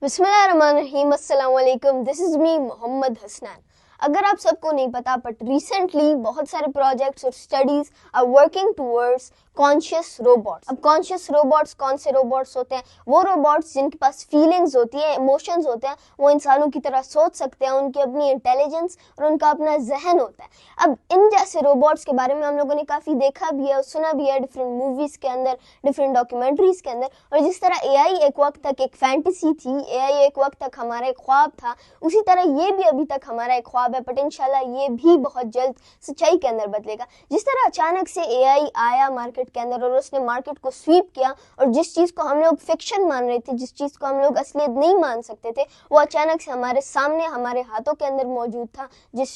बिस्मिल्लाहिर्रहमानिर्रहीम, अस्सलाम वालेकुम। This is me Mohammad Hasnain. अगर आप सबको नहीं पता, बट रिसेंटली बहुत सारे प्रोजेक्ट्स और studies are working towards conscious robots. अब कॉन्शियस रोबोट्स कौन से रोबोट्स होते हैं? वो रोबोट्स जिनके पास फीलिंग्स होती हैं, इमोशंस होते हैं, वो इंसानों की तरह सोच सकते हैं, उनकी अपनी इंटेलिजेंस और उनका अपना जहन होता है। अब इन जैसे रोबोट्स के बारे में हम लोगों ने काफ़ी देखा भी है और सुना भी है डिफरेंट मूवीज़ के अंदर, डिफरेंट डॉक्यूमेंट्रीज़ के अंदर। और जिस तरह एआई एक वक्त तक एक फैंटेसी थी, एआई एक वक्त तक हमारा एक ख्वाब था, उसी तरह ये भी अभी तक हमारा एक ख्वाब है, बट इंशाल्लाह ये भी बहुत जल्द सच्चाई के अंदर बदलेगा। जिस तरह अचानक से एआई आया मार्केट के अंदर और उसने मार्केट को स्वीप किया, और जिस चीज़ को हम लोग फिक्शन मान रहे थे, जिस चीज़ को हम लोग असलियत नहीं मान सकते थे, वो अचानक से हमारे सामने, हमारे हाथों के अंदर मौजूद था। जिस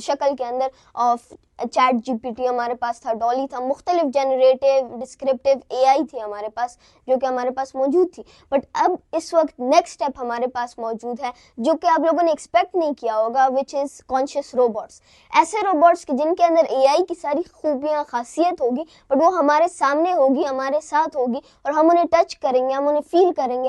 शक्ल के अंदर चैट जीपीटी हमारे पास था, डॉली था, मुख्तलिफ जनरेटिव डिस्क्रिप्टिव एआई थी हमारे पास, जो कि हमारे पास मौजूद थी। बट अब इस वक्त नेक्स्ट स्टेप हमारे पास मौजूद है, जो कि आप लोगों ने एक्सपेक्ट नहीं किया होगा, विच इज़ कॉन्शियस रोबोट्स। ऐसे रोबोट्स के जिनके अंदर एआई की सारी खूबियाँ, खासियत होगी, बट वो हमारे सामने होगी, हमारे साथ होगी, और हम उन्हें टच करेंगे, हम उन्हें फील करेंगे,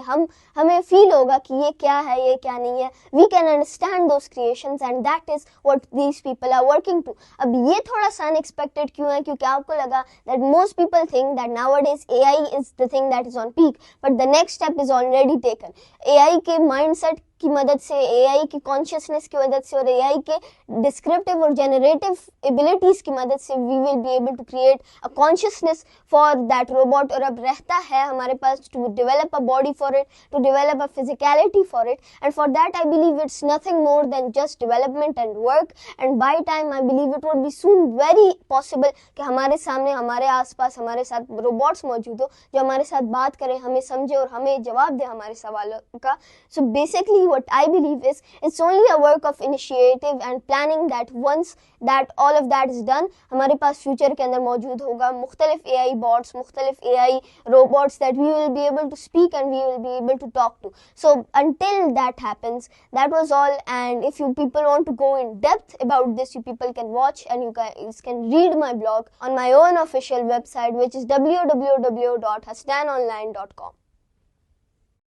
हमें फील होगा कि ये क्या है, ये क्या नहीं है। We can understand those creations and that is what these people are working to. अब ये थोड़ा सा अनएक्सपेक्टेड क्यों है? क्योंकि आपको लगा that most people think that nowadays AI is the thing that is on peak, but the next step is already taken. AI के mindset की मदद से, एआई की कॉन्शियसनेस की मदद से और एआई के डिस्क्रिप्टिव और जनरेटिव एबिलिटीज़ की मदद से we will be able to create a consciousness for that robot. और अब रहता है हमारे पास to develop a body for it, to develop a physicality for it, and for that I believe it's nothing more than just development and work. And by time I believe it would be soon very possible कि हमारे सामने, हमारे आसपास, हमारे साथ robots मौजूद हो जो हमारे साथ बात करें, हमें समझे और हमें जवाब दे हमारे सवालों का। So basically what I believe is it's only a work of initiative and planning that once that all of that is done, हमारे पास फ्यूचर के अंदर मौजूद होगा मुख्तलिफ AI bots, मुख्तलिफ AI robots that we will be able to speak and we will be able to talk to. So until that happens, that was all. And if you people want to go in depth about this, you people can watch and you guys can read my blog on my own official website, which is www.hasdanonline.com.